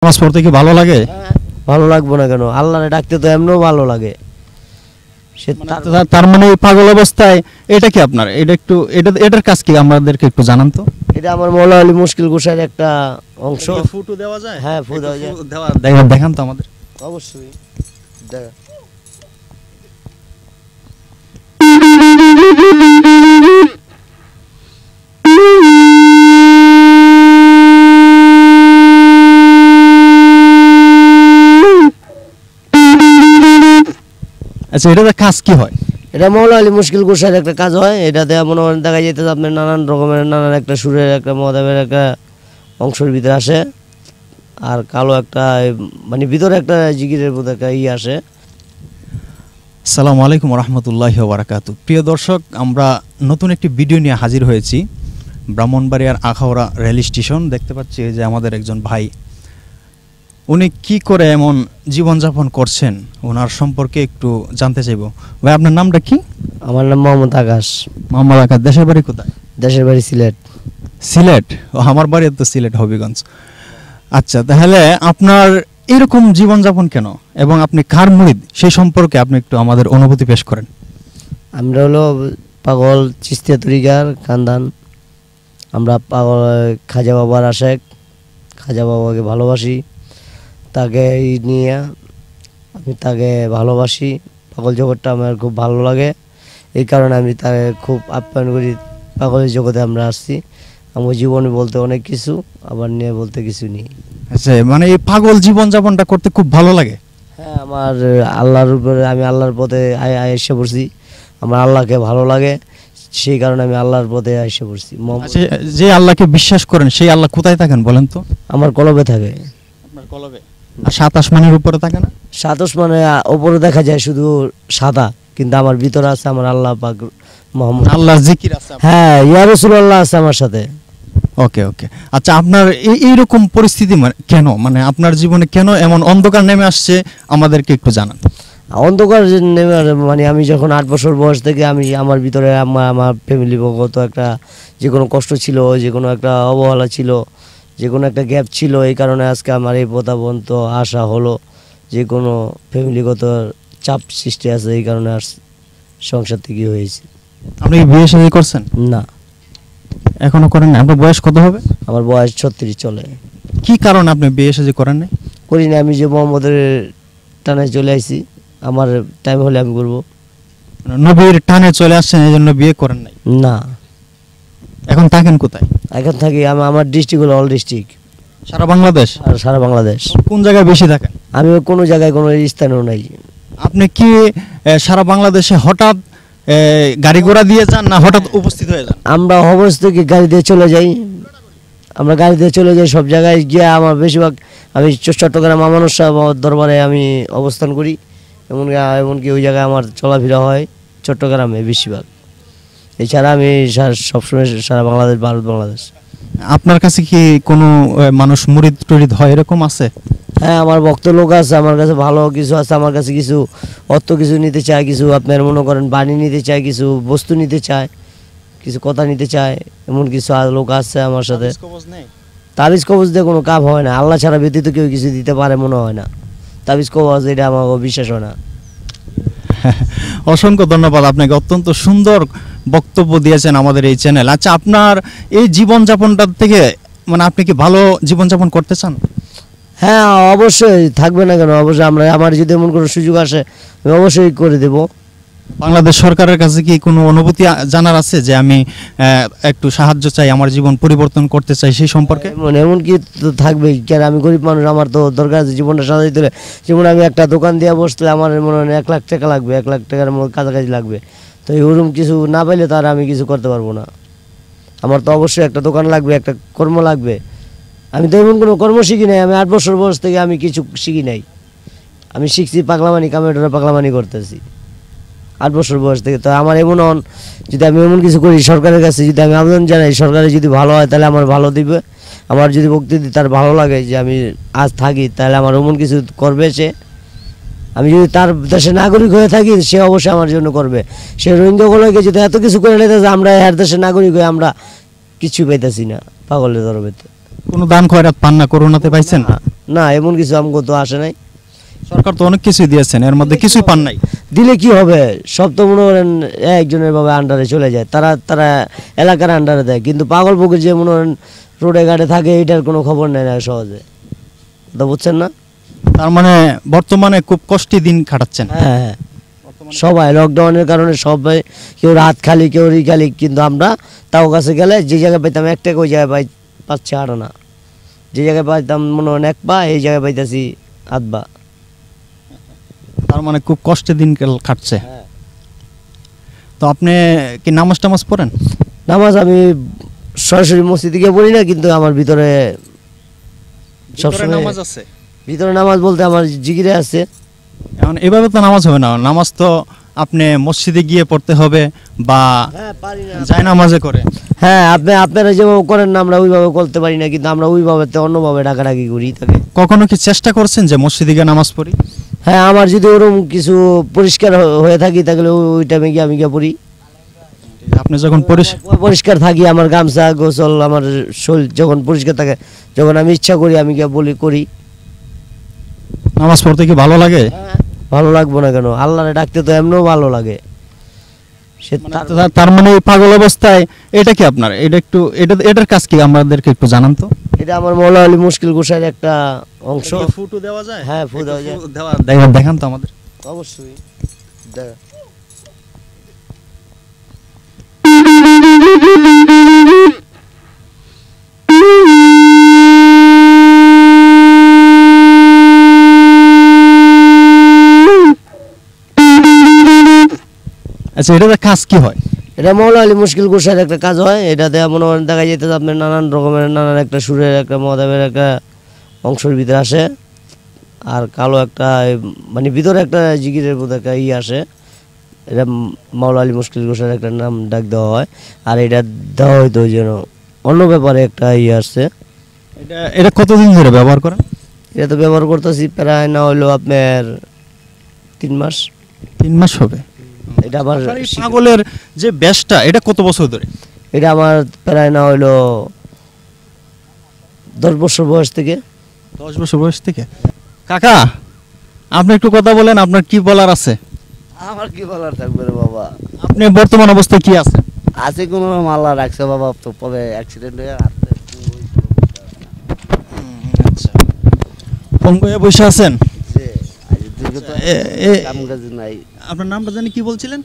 নামাজ পড়তে কি ভালো লাগে? ভালো লাগবে না কেন, আল্লাহরে ডাকতে তো এমনিও ভালো লাগে। সে তার মানে এই পাগল অবস্থায় এটা কি আপনার, এটা একটু এটার কাজ কি আমাদেরকে একটু জানান তো। এটা আমার মৌলা আলী মুশকিল গোসাইয়ের একটা অংশ। ফুটো দেওয়া যায়? হ্যাঁ, ফু দেওয়া যায়। দেখান তো আমাদের। অবশ্যই দেখা। আচ্ছা, এটাতে কাজ কি হয়? এটা মৌলা আলী মুশকিল গোসাইয়ের একটা কাজ হয়। এটাতে মনে করেন দেখা যেতে আপনার নানান রকমের নানান একটা সুরের একটা মহাদেবের একটা অংশের ভিতরে আসে, আর কালো একটা মানে ভিতরে একটা জিগিরের মধ্যে একটা আসে। আসসালামু আলাইকুম রহমতুল্লাহি ওয়া বারাকাতুহু। প্রিয় দর্শক, আমরা নতুন একটি ভিডিও নিয়ে হাজির হয়েছি ব্রাহ্মণবাড়িয়ার আখাউড়া রেল স্টেশন। দেখতে পাচ্ছি যে আমাদের একজন ভাই, উনি কি করে এমন জীবনযাপন করছেন ওনার সম্পর্কে একটু জানতে চাইব। ভাই, আপনার নামটা কি? আমার নাম মোহাম্মদ আকাশ। মোহাম্মদ আকাশ। দেশের বাড়ি কোথায়? দেশের বাড়ি সিলেট। সিলেট? ও, আমার বাড়ি তো সিলেট, হবিগঞ্জ। আচ্ছা, তাহলে আপনার এরকম জীবনযাপন কেন এবং আপনি কার মুরিদ সেই সম্পর্কে আপনি একটু আমাদের অনুভূতি পেশ করেন। আমরা হলো পাগল চিস্তিয়া তরিকার খানদান। আমরা পাগল খাজা বাবার আশেক, খাজা বাবাকে ভালোবাসি। তাকে নিয়ে আমি তাকে ভালোবাসি। পাগল জগৎটা আমার খুব ভালো লাগে, এই কারণে আমি তাকে খুব আপ্যায়ন করি। পাগলের জগতে আমরা আসছি। আমার জীবনে বলতে অনেক কিছু, আবার নিয়ে বলতে কিছু নেই। আচ্ছা, মানে এই পাগল জীবনযাপনটা করতে খুব ভালো লাগে? হ্যাঁ, আমার আল্লাহর উপরে, আমি আল্লাহর পথে এসে পড়ছি। আমার আল্লাহকে ভালো লাগে, সেই কারণে আমি আল্লাহর পথে এসে পড়ছি। আচ্ছা, যে আল্লাহকে বিশ্বাস করেন সেই আল্লাহ কোথায় থাকেন বলেন তো? আমার কলবে থাকে। আপনার কলবে? আর সাত আসমানের উপরে থাকে না? সাত আসমানে উপরে দেখা যায় শুধু সাদা, কিন্তু আমার ভিতরে আছে আমার আল্লাহ পাক মুহাম্মদ, আল্লাহ জিকির আছে। হ্যাঁ, ইয়া রাসূলুল্লাহ আছে আমার সাথে। ওকে ওকে। আচ্ছা, আপনার এইরকম পরিস্থিতি কেন, মানে আপনার জীবনে কেন এমন অন্ধকার নেমে আসছে আমাদেরকে একটু জানান। অন্ধকার নেমে মানে আমি যখন 8 বছর বয়স থেকে আমি আমার ভিতরে আমার ফ্যামিলিগত একটা যে কোনো কষ্ট ছিল, যে কোনো একটা অবহেলা ছিল, যে কোনো একটা গ্যাপ ছিল, এই কারণে আজকে আমার এই পর্যন্ত আসা হলো। যে কোনো ফ্যামিলিগত চাপ সৃষ্টি আছে, এই কারণে আর সংসার থেকে হয়েছে। আপনি কি বিয়ে শাদী করছেন? না, এখনো করেন না? আপনার বয়স কত হবে? আমার বয়স 36 চলে। কি কারণে আপনি বিয়ে শাদী করেন না? করি না, আমি যে মোহাম্মদের টানে চলে আসছি, আমার টাইম হলে আমি করবো। নবীর টানে চলে আসছেন এই জন্য বিয়ে করেন নাই? না। এখন থাকেন কোথায়? এখন থাকি আমার ডিস্ট্রিক্ট হলো অল ডিস্ট্রিক্ট, সারা বাংলাদেশ। আর সারা বাংলাদেশ। কোন জায়গায় বেশি থাকেন? আমি কোনো জায়গায় কোনো স্থানও নাই। আপনি কি সারা বাংলাদেশে হঠাৎ গাড়ি ঘোড়া দিয়ে যান না হঠাৎ উপস্থিত হয়ে যান? আমরা অবস্থা থেকে গাড়ি দিয়ে চলে যাই। আমরা গাড়ি দিয়ে চলে যাই সব জায়গায় গিয়ে। আমার বেশিরভাগ আমি চট্টগ্রাম আমানুর সাহেব দরবারে আমি অবস্থান করি। এমনকি ওই জায়গায় আমার চলাফেরা হয় চট্টগ্রামে বেশিরভাগ। এছাড়া আমি সবসময় সারা বাংলাদেশ, ভারত বাংলাদেশ। আপনার কাছে কি কোনো মানুষ মুরিদ টুরিদ হয় এরকম আছে? হ্যাঁ, আমার ভক্ত লোক আছে, আমার কাছে ভালো কিছু আছে। আমার কাছে কিছু অর্থ কিছু নিতে চায়, কিছু আপনার মনে করেন বাণী নিতে চায়, কিছু বস্তু নিতে চায়, কিছু কথা নিতে চায়, এমন কিছু লোক আছে আমার সাথে। তাবিজ কবজ দিয়ে কোনো কাজ হয় না। আল্লাহ ছাড়া ব্যতীত কেউ কিছু দিতে পারে মনে হয় না। তাবিজ কবজ এটা আমার বিশ্বাস হয় না। অসংখ্য ধন্যবাদ আপনাকে, অত্যন্ত সুন্দর বক্তব্য দিয়েছেন আমাদের এই চ্যানেল। আচ্ছা, আপনার এই জীবনযাপনটা থেকে মানে আপনি কি ভালো জীবনযাপন করতে চান? হ্যাঁ, অবশ্যই, থাকবে না কেন? অবশ্যই আমার যদি এমন কোনো সুযোগ আসে আমি অবশ্যই করে দেব। বাংলাদেশ সরকারের কাছে কি কোনো অনুভূতি জানার আছে যে আমি একটু সাহায্য চাই, আমার জীবন পরিবর্তন করতে চাই সেই সম্পর্কে? এমন কি তো থাকবেই কেন? আমি গরিব মানুষ, আমার তো দরকার আছে জীবনটা সাজাইতে হলে। যেমন আমি একটা দোকান দিয়ে বসলে আমার মনে হয় 1 লাখ টাকা লাগবে, 1 লাখ টাকার কাছাকাছি লাগবে। তো ওরকম কিছু না পাইলে তো আর আমি কিছু করতে পারবো না। আমার তো অবশ্যই একটা দোকান লাগবে, একটা কর্ম লাগবে। আমি তো এমন কোনো কর্ম শিখি নাই। আমি 8 বছর বয়স থেকে আমি কিছু শিখি নাই। আমি শিখছি পাগলামানি, কামেটোরা পাগলামানি করতেছি 8 বছর বয়স থেকে। তো আমার এমন যদি আমি এমন কিছু করি, সরকারের কাছে যদি আমি আবেদন জানাই, সরকারে যদি ভালো হয় তাহলে আমার ভালো দিবে। আমার যদি বক্তব্য তার ভালো লাগে যে আমি আজ থাকি, তাহলে আমার এমন কিছু করবে সে। আমি যদি তার দেশের নাগরিক হয়ে থাকি, সে অবশ্যই আমার জন্য করবে। সে রোহিঙ্গাগুলোকে যদি এত কিছু করে নিতে যে আমরা এর দেশের নাগরিক হয়ে আমরা কিছু পাইতেছি না পাগলের তরফেতে। কোনো দান খয়রাত পান না? করোনাতে পাইছেন? না এমন কিছু আমগো তো আসে নাই। সরকার তো অনেক কিছুই দিয়েছেন, এর মধ্যে কিছুই পান নাই। দিলে কি হবে, সব তো মনে করেন একজনের ভাবে আন্ডারে চলে যায়, তারা তারা এলাকার আন্ডারে দেয়, কিন্তু পাগল পুকুর যে মনে করেন রোডে ঘাটে থাকে এটার কোনো খবর নেয় না সহজে, তো বুঝছেন না? তার মানে বর্তমানে খুব কষ্টে দিন কাটাচ্ছেন। হ্যাঁ হ্যাঁ, সবাই লকডাউনের কারণে সবাই, কেউ রাত খালি কেউ রি খালি, কিন্তু আমরা তাও কাছে গেলে যে জায়গায় পাইতাম এক টাকা ওই জায়গায় পাচ্ছি আরো না, যে জায়গায় পাইতাম মনে হয় এক পা এই জায়গায় পাইতেছি আধ পা। তার মানে খুব কষ্টে দিন কাটছে। তো আপনি কি নামাজ টামাজ পড়েন? নামাজ আমি সরাসরি মসজিদে গিয়ে পড়ি না, কিন্তু আমার ভিতরে সবসময় নামাজ আছে। ভিতরে নামাজ বলতে আমার জিগিরে আছে। এখন এভাবে তো নামাজ হবে না, নামাজ তো আপনি মসজিদে গিয়ে পড়তে হবে বা যায় নামাজে করে। হ্যাঁ, আপনারা যেভাবে করেন না আমরা ওইভাবে করতে পারি না, কিন্তু আমরা ওইভাবে অন্যভাবে ডাকাডাকি করি তাকে। কখনো কি চেষ্টা করছেন যে মসজিদে গিয়ে নামাজ পড়ি? হ্যাঁ, আমার যদি ওরকম কিছু পরিষ্কার হয়ে থাকি তাহলে ওই টাইমে গিয়ে আমি গিয়ে পড়ি। আপনি যখন পরিষ্কার থাকি, আমার গামছা গোসল আমার শরীর যখন পরিষ্কার থাকে, যখন আমি ইচ্ছা করি আমি গিয়ে বলি করি। নামাজ পড়তে কি ভালো লাগে? ভালো লাগবো না কেন, আল্লাহরে ডাকতে তো এমনিও ভালো লাগে। সে তার মানে এই পাগল অবস্থায় এটা কি আপনার, এটা একটু এটার কাজ কি আমাদেরকে একটু জানান তো। এটা আমার মৌলা আলী মুশকিল গোসাইয়ের একটা অংশ। ফুটো দেওয়া যায়? হ্যাঁ, ফু দেওয়া যায়। দেখান তো আমাদের। অবশ্যই। আচ্ছা, এটাতে কাজ কি হয়? এটা মৌলা আলী মুশকিল গোসাইয়ের একটা কাজ হয়। এটাতে মনে করেন দেখা যেতে আপনার নানান রকমের নানান একটা সুরের একটা মহাদেবের একটা অংশের ভিতরে আসে, আর কালো একটা মানে ভিতরে একটা জিগিরের মধ্যে একটা আসে। এটা মাওলা আলী মুশকিল গোসাইয়ের একটা নাম ডাক দেওয়া হয়। আর এটা দেওয়া হয়তো যেন অন্য ব্যাপারে একটা আসছে। এটা কতদিন ধরে ব্যবহার করেন? এটা তো ব্যবহার করতেছি প্রায় না হইলো আপনার 3 মাস। 3 মাস হবে। এটা আবার পাগলের যে ব্যাসটা, এটা কত বছর ধরে? এটা আমার প্রায় না হইলো 10 বছর বয়স থেকে। 10 বছর বয়স থেকে। কাকা, আপনি একটু কথা বলেন, আপনার কি বলার আছে? আমার কি বলার থাকবে রে বাবা, আপনি বর্তমান অবস্থায় কি আছে? আছে কোনো মাল্লা রাখছে বাবা, তো পরে অ্যাক্সিডেন্ট হয়ে আচ্ছা, পঙ্গু হয়ে বসে আছেন। নাই। আপনার নামটা জানি কি বলছিলেন?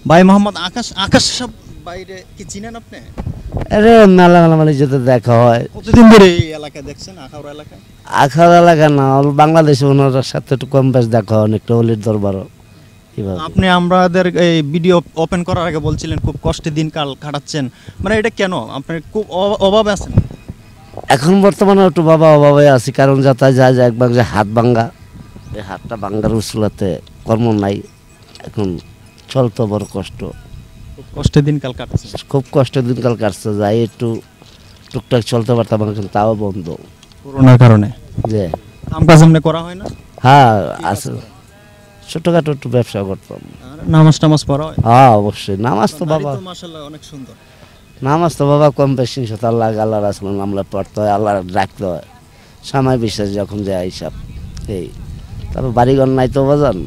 ভাই মোহাম্মদ আকাশ। আকাশ সব বাইরে কি চিনেন আপনি? আরে মেলা মেলা মানে যেতে দেখা হয়। কতদিন ধরে এই এলাকায় দেখছেন, আখাউড়া এলাকায়? আখাউড়া এলাকা না, বাংলাদেশে ওনার সাথে একটু কম বেশ দেখা হয়, অনেকটা অলির দরবারও। আপনি আমাদের এই ভিডিও ওপেন করার আগে বলছিলেন খুব কষ্টে দিনকাল কাটাচ্ছেন, মানে এটা কেন? আপনার খুব অভাবে আছেন? এখন বর্তমানে একটু বাবা অভাবে আছি, কারণ যাতায়াত যায় যে একবার যে হাত ভাঙ্গা, এই হাতটা ভাঙ্গার উসুলাতে কর্ম নাই, এখন চলতো বড় কষ্ট, খুব কষ্টে দিনকাল কাটাচ্ছেন। খুব কষ্টে দিনকাল কাটছে, যাই একটু টুকটাক চলতে পারতাম, এখন তাও বন্ধ করোনার কারণে। যে কাম কাজ এমনি করা হয় না? হ্যাঁ আছে, ছোটখাটো একটু ব্যবসা করতাম। নামাজ টামাজ পড়া হয়? হ্যাঁ অবশ্যই, নামাজ তো বাবা, মাশাআল্লাহ অনেক সুন্দর। নামাজ তো বাবা কম বেশি আল্লাহ আল্লাহ রাসূল আমরা পড়তে হয়, আল্লাহ রাখতে হয়, সময় বিশ্বাস যখন যায় হিসাব এই। তবে বাড়িঘর নাই তো বাজান,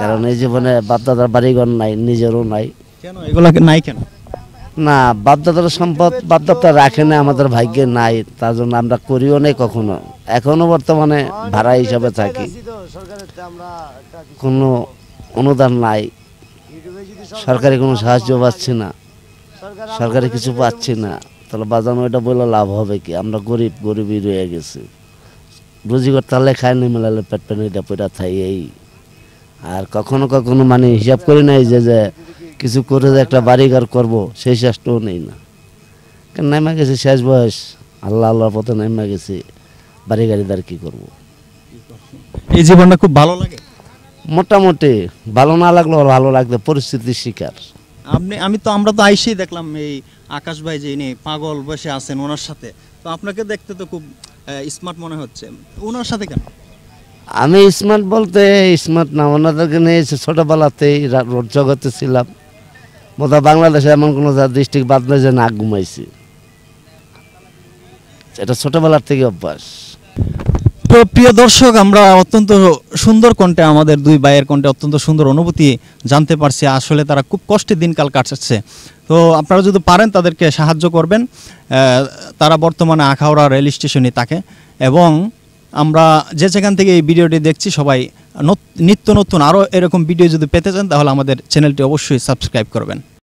কারণ এই জীবনে বাপদাদার বাড়িঘর নাই, নিজেরও নাই। কেন এগুলা নাই কেন? না, বাপদাদার সম্পদ বাপদাদা রাখে না, আমাদের ভাগ্যে নাই, তার জন্য আমরা করিও নাই কখনো, এখনো বর্তমানে ভাড়া হিসাবে থাকি, কোনো অনুদান নাই, সরকারি কোনো সাহায্য পাচ্ছি না, সরকারি কিছু পাচ্ছি না, তাহলে বাজানো এটা বলে লাভ হবে কি? আমরা গরিবই রয়ে গেছি, রুজি করতে হলে খাই না, মেলালে পেট পেনিটা পয়টা থাই এই। আর কখনো কখনো মানে হিসাব করি নাই যে কিছু করে যে একটা বাড়িঘর করবো, সেই চেষ্টাও নেই না, কারণ নেমে গেছি শেষ বয়স, আল্লাহ আল্লাহর পথে নেমে গেছি, বাড়ি গাড়িদার কি করব। এই জীবনটা খুব ভালো লাগে? মোটামুটি ভালো না লাগলেও ভালো লাগবে, পরিস্থিতির শিকার। আমরা তো আইসেই দেখলাম এই আকাশ ভাই যে ইনি পাগল বসে আছেন, ওনার সাথে তো আপনাকে দেখতে তো খুব স্মার্ট মনে হচ্ছে, ওনার সাথে কেন? আমি স্মার্ট বলতে স্মার্ট না, ওনাদেরকে নিয়ে ছোটবেলাতেই রোড জগতে ছিলাম, বোধহয় বাংলাদেশে এমন কোনো ডিস্ট্রিক্ট বাদ নেই যে না ঘুমাইছি, এটা ছোটবেলার থেকে অভ্যাস। তো প্রিয় দর্শক, আমরা অত্যন্ত সুন্দর কণ্ঠে, আমাদের দুই ভাইয়ের কণ্ঠে অত্যন্ত সুন্দর অনুভূতি জানতে পারছি। আসলে তারা খুব কষ্টে দিনকাল কাটাচ্ছে। তো আপনারা যদি পারেন তাদেরকে সাহায্য করবেন। তারা বর্তমানে আখাউড়া রেল স্টেশনে থাকে এবং আমরা যেখান থেকে এই ভিডিওটি দেখছি সবাই নিত্য নতুন আরও এরকম ভিডিও যদি পেতে চান তাহলে আমাদের চ্যানেলটি অবশ্যই সাবস্ক্রাইব করবেন।